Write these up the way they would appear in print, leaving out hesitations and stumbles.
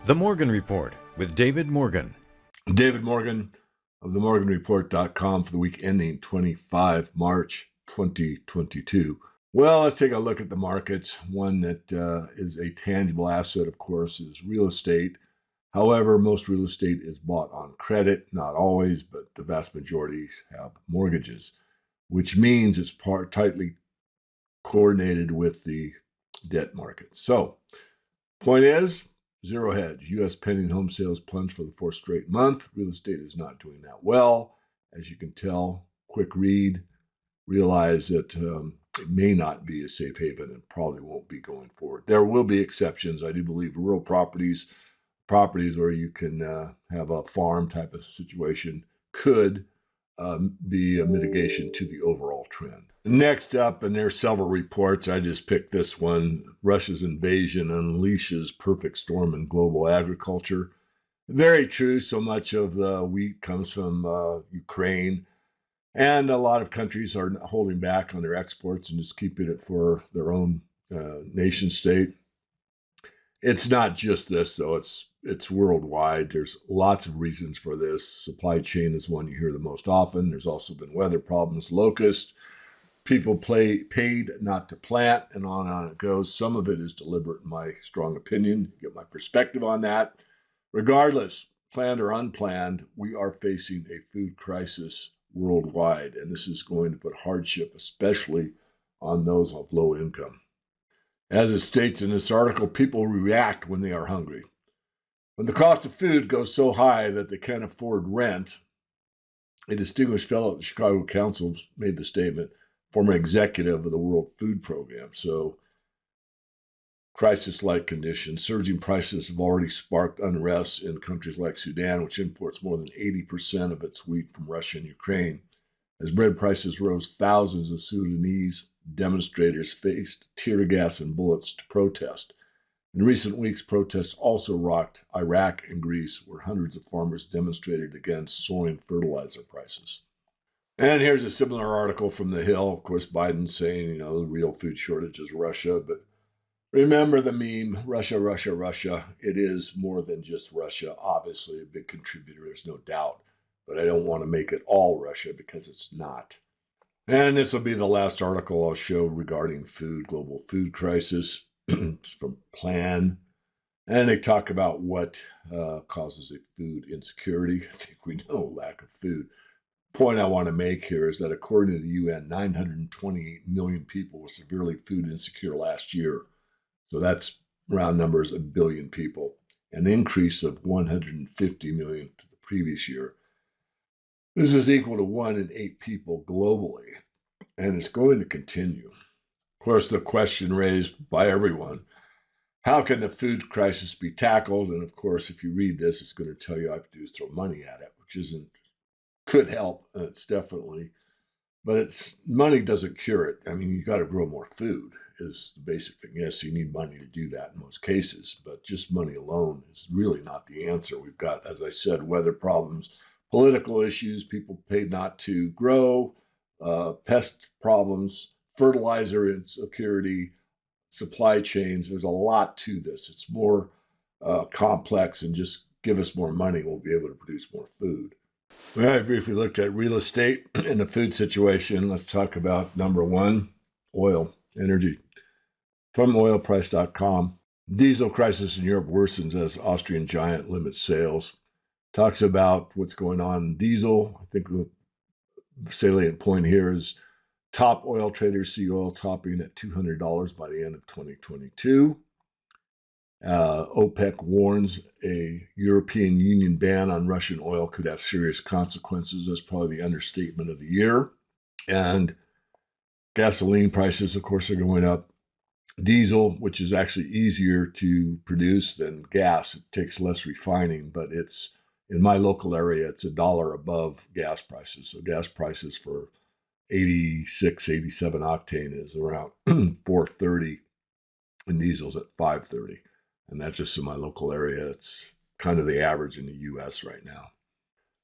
The Morgan Report with David Morgan. David Morgan of themorganreport.com for the week ending 25 March 2022. Well, let's take a look at the markets. One that is a tangible asset, of course, is real estate. However, most real estate is bought on credit, not always, but the vast majority have mortgages, which means it's tightly coordinated with the debt market. So, point is, zero hedge. U.S. pending home sales plunged for the fourth straight month. Real estate is not doing that well. As you can tell, quick read, realize that it may not be a safe haven and probably won't be going forward. There will be exceptions. I do believe rural properties where you can have a farm type of situation could be a mitigation to the overall trend. Next up, and there's several reports, I just picked this one. Russia's invasion unleashes perfect storm in global agriculture. Very true. So much of the wheat comes from Ukraine, and a lot of countries are holding back on their exports and just keeping it for their own nation state. It's not just this, though. It's worldwide. There's lots of reasons for this. Supply chain is one you hear the most often. There's also been weather problems, locust. People paid not to plant, and on it goes. Some of it is deliberate, in my strong opinion. Get my perspective on that. Regardless, planned or unplanned, we are facing a food crisis worldwide, and this is going to put hardship, especially on those of low income. As it states in this article, people react when they are hungry. When the cost of food goes so high that they can't afford rent, a distinguished fellow at the Chicago Council made the statement, former executive of the World Food Program. So, crisis-like conditions, surging prices have already sparked unrest in countries like Sudan, which imports more than 80% of its wheat from Russia and Ukraine. As bread prices rose, thousands of Sudanese demonstrators faced tear gas and bullets to protest. In recent weeks, protests also rocked Iraq and Greece, where hundreds of farmers demonstrated against soaring fertilizer prices. And here's a similar article from The Hill. Of course, Biden saying, the real food shortage is Russia. But remember the meme, Russia, Russia, Russia. It is more than just Russia. Obviously, a big contributor, there's no doubt. But I don't want to make it all Russia because it's not. And this will be the last article I'll show regarding food, global food crisis. It's from Plan. And they talk about what causes a food insecurity. I think we know lack of food. Point I want to make here is that according to the UN, 928 million people were severely food insecure last year. So that's round numbers, a billion people, an increase of 150 million to the previous year. This is equal to 1 in 8 people globally, and it's going to continue. Of course, the question raised by everyone, how can the food crisis be tackled? And of course, if you read this, it's going to tell you all I have to do is throw money at it, which could help. It's definitely, but money doesn't cure it. I mean, you got to grow more food is the basic thing. Yes, you need money to do that in most cases, but just money alone is really not the answer. We've got, as I said, weather problems, political issues, people paid not to grow, pest problems, fertilizer insecurity, supply chains. There's a lot to this. It's more complex, and just give us more money, we'll be able to produce more food. Well, I briefly looked at real estate and the food situation. Let's talk about number one, oil, energy. From oilprice.com, diesel crisis in Europe worsens as Austrian giant limits sales. Talks about what's going on in diesel. I think the salient point here is top oil traders see oil topping at $200 by the end of 2022. OPEC warns a European Union ban on Russian oil could have serious consequences. That's probably the understatement of the year. And gasoline prices, of course, are going up. Diesel, which is actually easier to produce than gas, it takes less refining, but it's in my local area, it's $1 above gas prices. So gas prices for 86, 87 octane is around 430, and diesel's at 530. And that's just in my local area. It's kind of the average in the U.S. right now.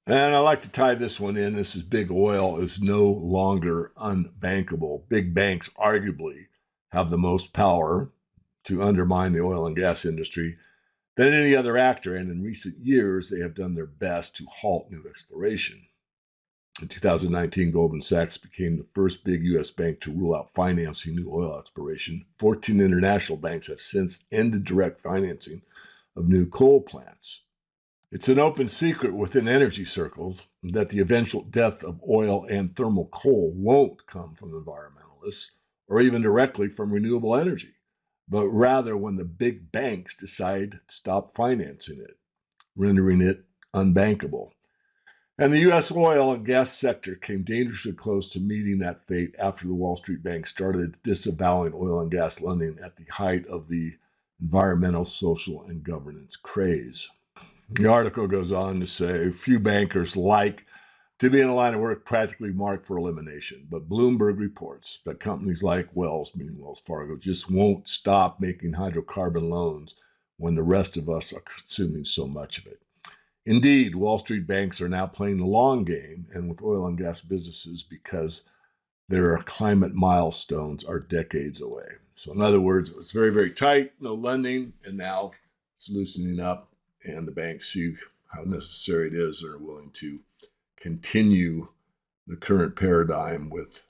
And I like to tie this one in. This is big oil is no longer unbankable. Big banks arguably have the most power to undermine the oil and gas industry. than any other actor, and in recent years, they have done their best to halt new exploration. In 2019, Goldman Sachs became the first big U.S. bank to rule out financing new oil exploration. 14 international banks have since ended direct financing of new coal plants. It's an open secret within energy circles that the eventual death of oil and thermal coal won't come from environmentalists or even directly from renewable energy, but rather when the big banks decide to stop financing it, rendering it unbankable. And the U.S. oil and gas sector came dangerously close to meeting that fate after the Wall Street bank started disavowing oil and gas lending at the height of the environmental, social, and governance craze. The article goes on to say few bankers like to be in a line of work practically marked for elimination, but Bloomberg reports that companies like Wells, meaning Wells Fargo, just won't stop making hydrocarbon loans when the rest of us are consuming so much of it. Indeed, Wall Street banks are now playing the long game and with oil and gas businesses because their climate milestones are decades away. So in other words, it's very, very tight, no lending, and now it's loosening up, and the banks see how necessary it is and are willing to continue the current paradigm with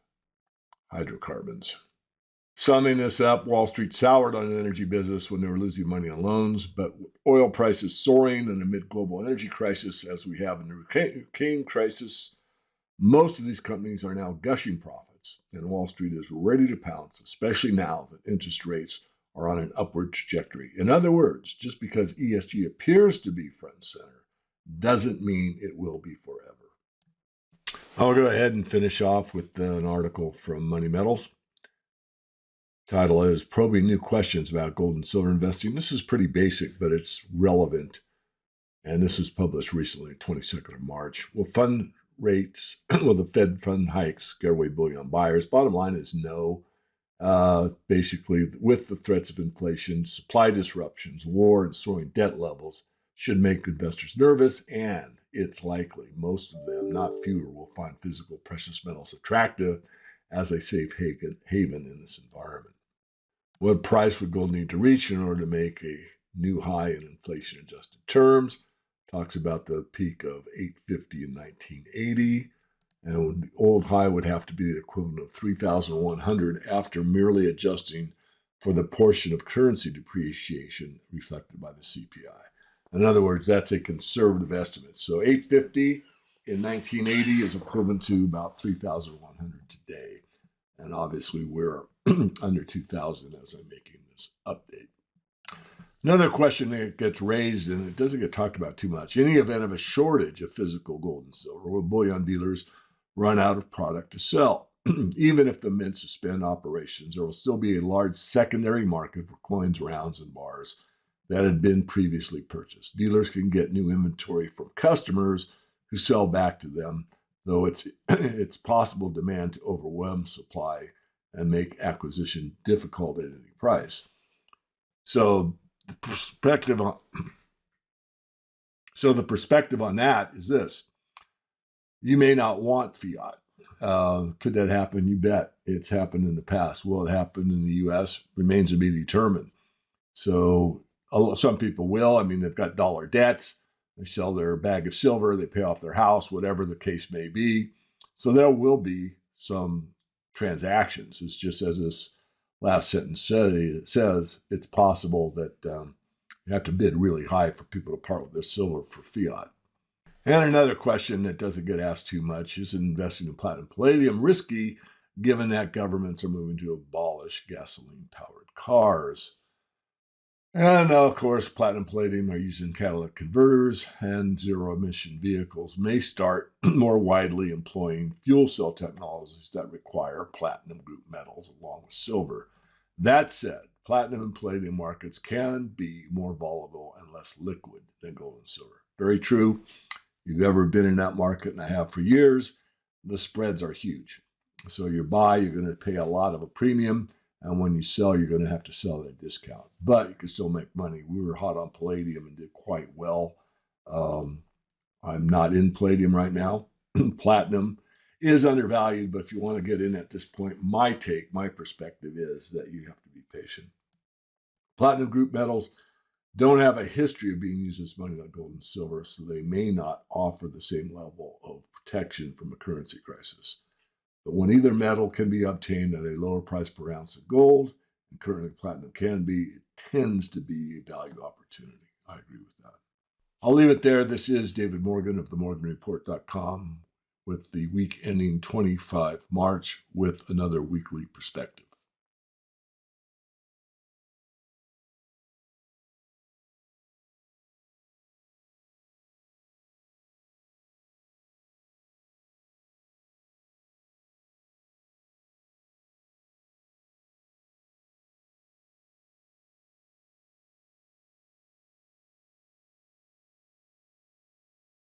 hydrocarbons. Summing this up, Wall Street soured on the energy business when they were losing money on loans, but with oil prices soaring and amid global energy crisis, as we have in the Ukraine crisis, most of these companies are now gushing profits, and Wall Street is ready to pounce, especially now that interest rates are on an upward trajectory. In other words, just because ESG appears to be front and center doesn't mean it will be forever. I'll go ahead and finish off with an article from Money Metals. Title is Probing New Questions About Gold and Silver Investing. This is pretty basic, but it's relevant. And this was published recently, 22nd of March. Will the Fed fund hikes scare away bullion buyers? Bottom line is no. Basically, with the threats of inflation, supply disruptions, war, and soaring debt levels should make investors nervous, and it's likely most of them, not fewer, will find physical precious metals attractive as a safe haven in this environment. What price would gold need to reach in order to make a new high in inflation-adjusted terms? Talks about the peak of $850 in 1980, and the old high would have to be the equivalent of $3,100 after merely adjusting for the portion of currency depreciation reflected by the CPI. In other words, that's a conservative estimate. So $850 in 1980 is equivalent to about $3,100 today. And obviously, we're under 2,000 as I'm making this update. Another question that gets raised, and it doesn't get talked about too much, in the event of a shortage of physical gold and silver, will bullion dealers run out of product to sell? Even if the mint suspend operations, there will still be a large secondary market for coins, rounds, and bars that had been previously purchased. Dealers can get new inventory from customers who sell back to them, though it's possible demand to overwhelm supply and make acquisition difficult at any price. So the perspective on that is this. You may not want fiat. Could that happen? You bet. It's happened in the past. Will it happen in the U.S.? Remains to be determined. So some people will. I mean, they've got dollar debts. They sell their bag of silver. They pay off their house, whatever the case may be. So there will be some transactions. It's just as this last sentence says, it's possible that you have to bid really high for people to part with their silver for fiat. And another question that doesn't get asked too much is investing in platinum palladium risky, given that governments are moving to abolish gasoline-powered cars. And of course, platinum palladium are used in catalytic converters, and zero-emission vehicles may start more widely employing fuel cell technologies that require platinum group metals along with silver. That said, platinum and palladium markets can be more volatile and less liquid than gold and silver. Very true. If you've ever been in that market, and I have for years, the spreads are huge. So you buy, you're going to pay a lot of a premium, and when you sell, you're going to have to sell at a discount. But you can still make money. We were hot on palladium and did quite well. I'm not in palladium right now. Platinum is undervalued, but if you want to get in at this point, my perspective is that you have to be patient. Platinum group metals don't have a history of being used as money like gold and silver, so they may not offer the same level of protection from a currency crisis. But when either metal can be obtained at a lower price per ounce of gold, and currently platinum can be, it tends to be a value opportunity. I agree with that. I'll leave it there. This is David Morgan of themorganreport.com with the week ending 25 March with another weekly perspective.